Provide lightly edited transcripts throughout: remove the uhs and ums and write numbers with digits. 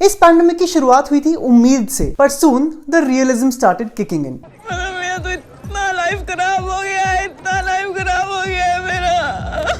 इस पैंडेमिक की शुरुआत हुई थी उम्मीद से, पर soon the realism started kicking in. मेरा तो इतना लाइफ खराब हो गया है, इतना लाइफ खराब हो गया है मेरा।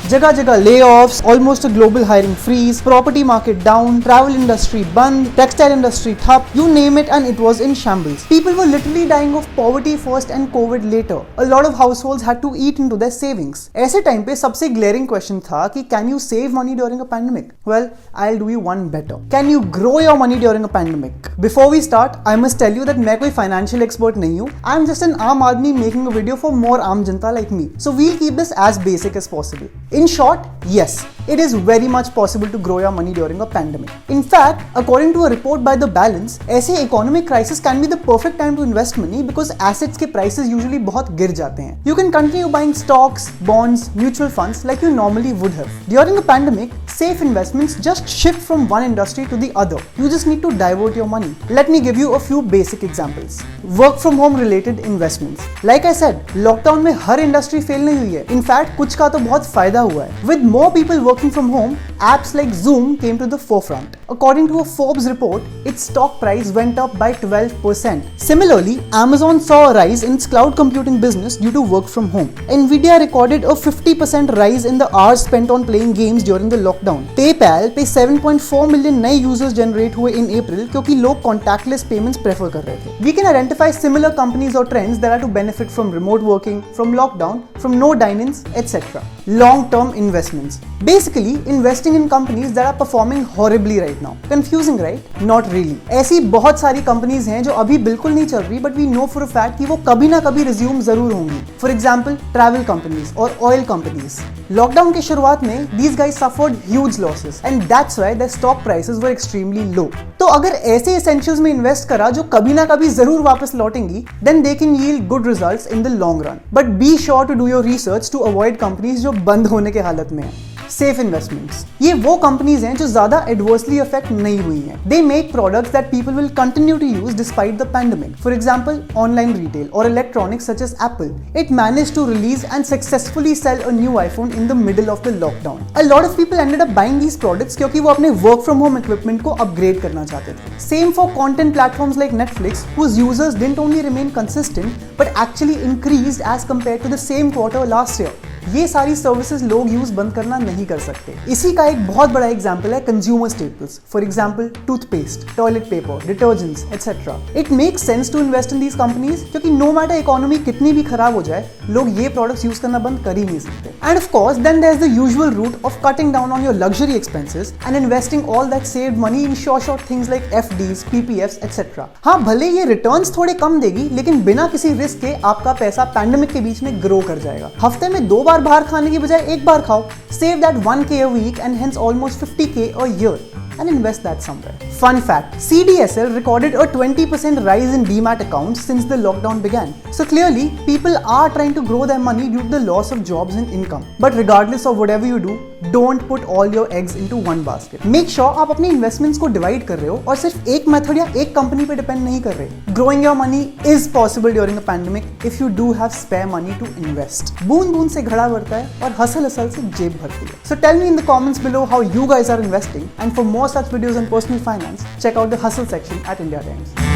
जगह जगह layoffs, almost a global hiring freeze, property market down, travel industry बंद, टेक्सटाइल इंडस्ट्री ठप, you name it and it was in shambles. People were literally dying of poverty first and COVID later. A lot of households had to eat into their savings. ऐसे time पे सबसे glaring question था कि can you save money during a pandemic? Well, I'll do you one better. Can you grow your money during a pandemic? Before we start, I must tell you that मैं कोई financial expert नहीं हूँ. I'm just an आम आदमी making a video for more आम जनता like me. So we'll keep this as basic as possible. In short, yes, it is very much possible to grow your money during a pandemic. In fact, according to a report by The Balance, ऐसे economic crisis can be the perfect time to invest money because assets के prices usually बहुत गिर जाते हैं. You can continue buying stocks, bonds, mutual funds like you normally would have. During a pandemic, safe investments just shift from one industry to the other. You just need to divert your money. Let me give you a few basic examples. Work from home related investments. Like I said, lockdown में हर industry fail नहीं हुई है. In fact, कुछ का तो बहुत फायदा हुआ है. With more people working from home, apps like Zoom came to the forefront. According to a Forbes report, its stock price went up by 12%. Similarly, Amazon saw a rise in its cloud computing business due to work from home. Nvidia recorded a 50% rise in the hours spent on playing games during the lockdown. PayPal पे 7.4 million नए users generate हुए in April क्योंकि लोग contactless payments prefer कर रहे थे. We can identify similar companies or trends that are to benefit from remote working, from lockdown, from no dine-ins, etc. Long-term investments. Basically, investing in companies that are performing horribly right now. Confusing, right? Not really. ऐसी बहुत सारी companies हैं जो अभी बिल्कुल नहीं चल रही, but we know for a fact कि वो कभी ना कभी resume जरूर होंगी. For example, travel companies और oil companies. Lockdown की शुरुआत में these guys suffered huge losses and that's why their stock prices were extremely low. तो अगर ऐसे essentials में invest करा जो कभी ना कभी जरूर वापस लौटेंगी, then they can yield good results in the long run. But be sure to do your research to avoid companies जो बंद होने के हालत में हैं. सेफ इन्वेस्टमेंट्स, ये वो कंपनीज हैं जो ज्यादा एडवर्सली अफेक्ट नहीं हुई हैं. They make products that people will continue to use despite the pandemic. For example, online retail और electronics such as Apple. It managed to release and successfully sell a new iPhone in the middle of the lockdown. A lot of people ended up buying these products क्योंकि वो अपने work from home equipment को upgrade करना चाहते थे. Same for content platforms like Netflix, whose users didn't only remain consistent but actually increased as compared to the same quarter last year. ये सारी services लोग यूज बंद करना नहीं कर सकते. इसी का एक बहुत बड़ा एग्जांपल है consumer staples. For example, toothpaste, toilet paper, detergents etcetera. It makes sense to invest in these companies क्योंकि नो मैटर इकोनॉमी कितनी भी खराब हो जाए, लोग ये प्रोडक्ट्स यूज करना बंद कर ही नहीं सकते. And of course then there is the usual route of cutting down on your luxury expenses and investing all that saved money in short things like FDs, PPFs etcetera. हाँ, भले ये returns थोड़े कम देगी, लेकिन बिना किसी रिस्क के आपका पैसा पैंडेमिक के बीच में ग्रो कर जाएगा. हफ्ते में 2 बार बाहर खाने की बजाय एक बार खाओ. Save that 1K a week and hence almost 50K a year and invest that somewhere. Fun fact, CDSL recorded a 20% rise in Demat accounts since the lockdown began. So clearly, people are trying to grow their money due to the loss of jobs and income. But regardless of whatever you do, don't put all your eggs into one basket. Make sure आप अपनी investments को divide कर रहे हो और सिर्फ एक method या एक कंपनी पे डिपेंड नहीं कर रहे. Growing your money is possible during a pandemic if you do have spare money to invest. बूंद बूंद से घड़ा भरता है और हसल हसल से जेब भरती है. So tell me in the comments below how you guys are investing, and for more such videos on personal finance, check out the hustle section at India Times.